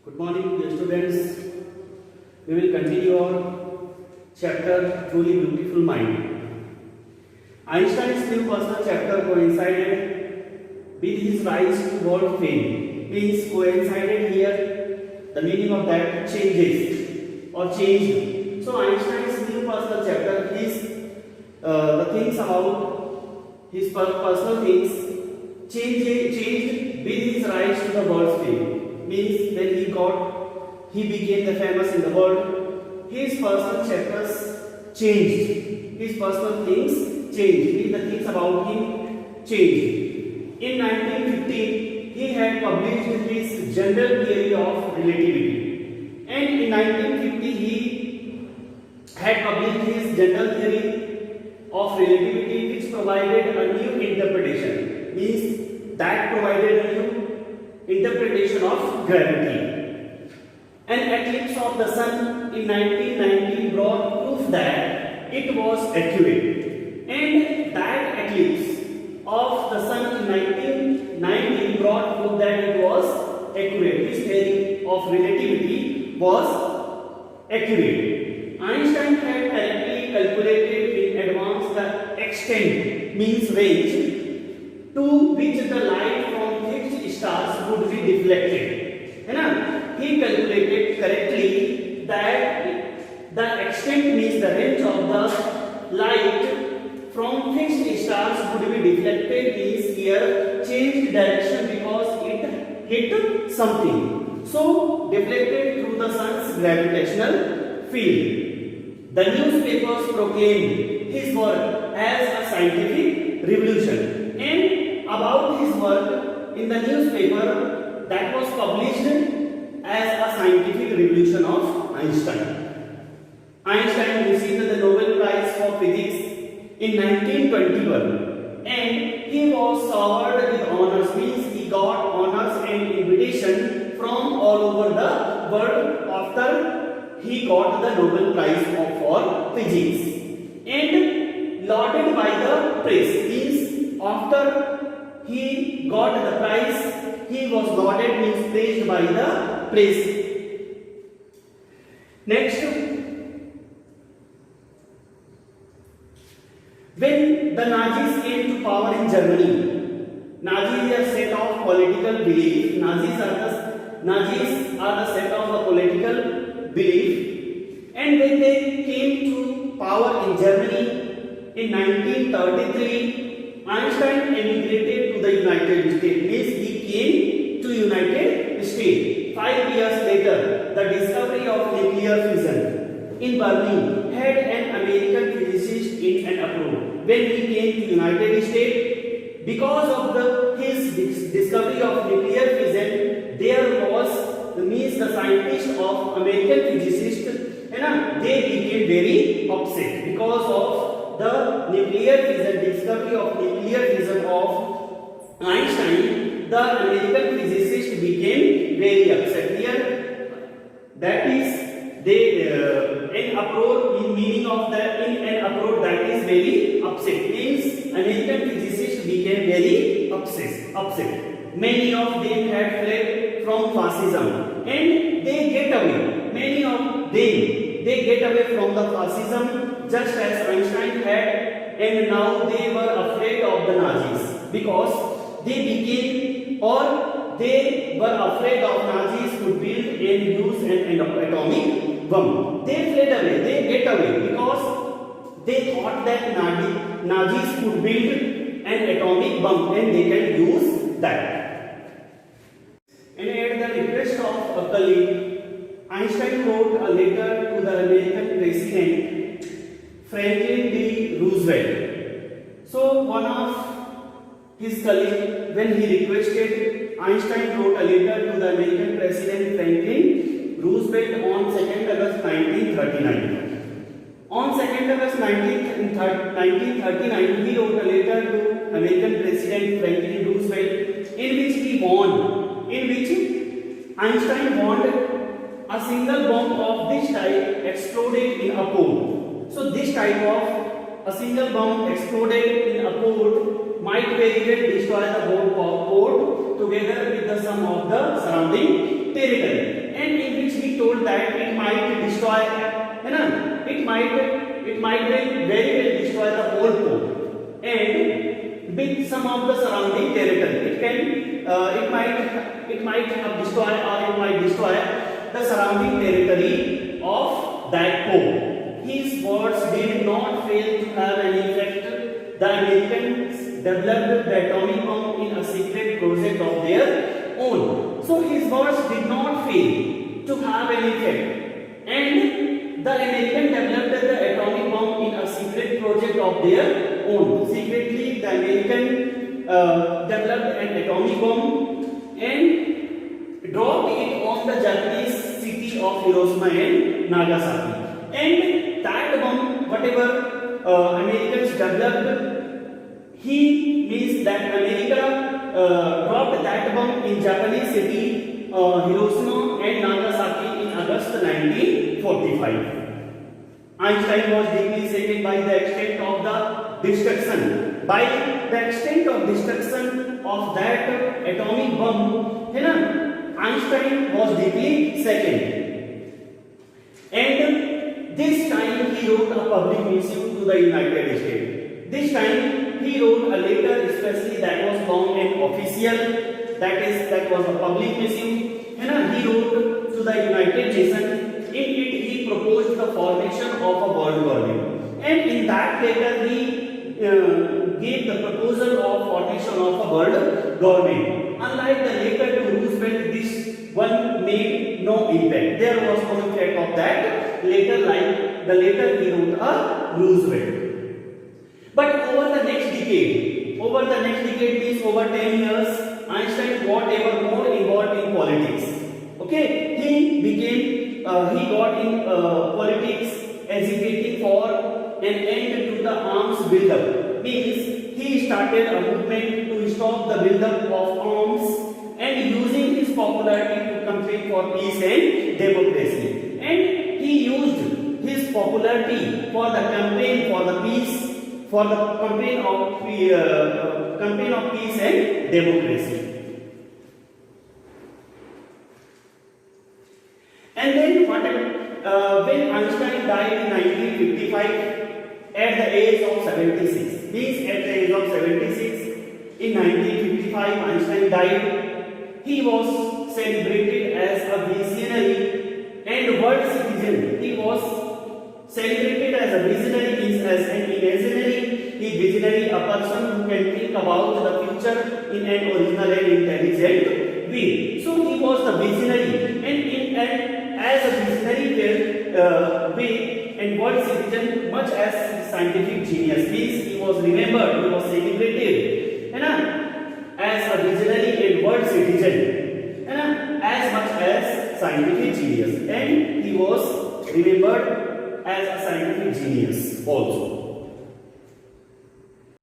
Good morning, dear students. We will continue our chapter Truly Beautiful Mind. Einstein's new personal chapter coincided with his rise to world fame. Means coincided here, the meaning of that changes or changed. So Einstein's new personal chapter, the things about his personal things changed with his rise to the world's fame. Means when he became the famous in the world, his personal chapters changed, his personal things changed, means the things about him changed. In 1915 he had published his general theory of relativity, and in 1950 he had published his general theory of relativity, which provided a new interpretation, means that provided a new interpretation of gravity. An eclipse of the sun in 1919 brought proof that it was accurate, and that eclipse of the sun in 1919 brought proof that it was accurate. This theory of relativity was accurate. Einstein had correctly calculated in advance the extent, means range, to which the light from fixed stars would be deflected. He calculated correctly that the extent, means the range of the light from fixed stars would be deflected, means here changed direction because it hit something. So deflected through the sun's gravitational field. The newspapers proclaimed his work as a scientific revolution, and about his work in the newspaper that was published as a scientific revolution of Einstein. Einstein received the Nobel Prize for Physics in 1921, and he was showered with honors, means he got honors and invitation from all over the world after he got the Nobel Prize for Physics, and lauded by the press, means after he got the prize, he was lauded, means praised by the press. Next, when the Nazis came to power in Germany, Nazis are a set of political belief. Nazis are the set of a political belief, and when they came to power in Germany in 1933, Einstein emigrated to the United States. Means he came to United States. 5 years later, the discovery of nuclear fusion in Berlin had an American physicist in an uproar. When he came to United States, because of his discovery of nuclear fusion, there was, means the scientists of American physicists, they became very upset because of the nuclear fusion, discovery of nuclear fusion of Einstein. The American physicists became very upset. Here, that is, they an uproar, in meaning of that, in an uproar, that is very upset. Means American physicists became very upset. Many of them had fled from fascism, and they get away. Many of them, they get away from the fascism, just as Einstein had, and now they were afraid of the Nazis because they were afraid of Nazis would build and use an atomic bomb. They fled away, they get away because they thought that Nazis could build an atomic bomb and they can use that. And at the request of a colleague, Einstein wrote a letter to the American President Franklin D. Roosevelt. So one of his colleague, when he requested, Einstein wrote a letter to the American President Franklin Roosevelt on 2nd August 1939. On 2nd August 1939, he wrote a letter to American President Franklin Roosevelt in which Einstein warned a single bomb of this type exploded in a port. So this type of a single bomb exploded in a port might very well destroy the whole port together with the sum of the surrounding territory. And told that it might destroy, है ना, it might very well destroy the whole port and with some of the surrounding territory. It might have destroy or it might destroy the surrounding territory of that port. His words did not fail to have an effect. The Americans developed the atomic bomb in a secret project of their own. So his words did not fail to have an effect, and the Americans developed the atomic bomb in a secret project of their own. Secretly, the Americans developed an atomic bomb and dropped it on the Japanese city of Hiroshima and Nagasaki. And that bomb, whatever Americans developed, he means that America dropped that bomb in Japanese city Hiroshima and Nagasaki in August 1945. Einstein was deeply shaken by the extent of the destruction. By the extent of destruction of that atomic bomb, है ना, Einstein was deeply shaken. And this time he wrote a public missive to the United States. This time he wrote a letter, especially that was long and official. That was a public missive. है ना, he wrote to the United Nations. In it he proposed the formation of a world government, and in that letter he gave the proposal of formation of a world government. Unlike the letter to Roosevelt, this one made no impact. There was no effect of that letter like the letter he wrote a Roosevelt. But over the next decade means over 10 years, Einstein got ever more involved in politics. Okay, he got in politics, agitating for an end to the arms build-up. Means he started a movement to stop the build-up of arms and using his popularity to campaign for peace and democracy. And he used his popularity for the campaign for the peace, for the campaign of peace and democracy. And then what happened? When Einstein died in 1955 at the age of 76, means at the age of 76, in 1955 Einstein died. He was celebrated as a visionary and world citizen. He was celebrated as a visionary, means as an imaginary. He visionary, a person who can think about the future in an original and intelligent way. So he was the visionary, and as a visionary way and world citizen, much as scientific genius. Means he was remembered, he was celebrated, as a visionary and world citizen, as much as scientific genius, and he was remembered as a scientific genius also.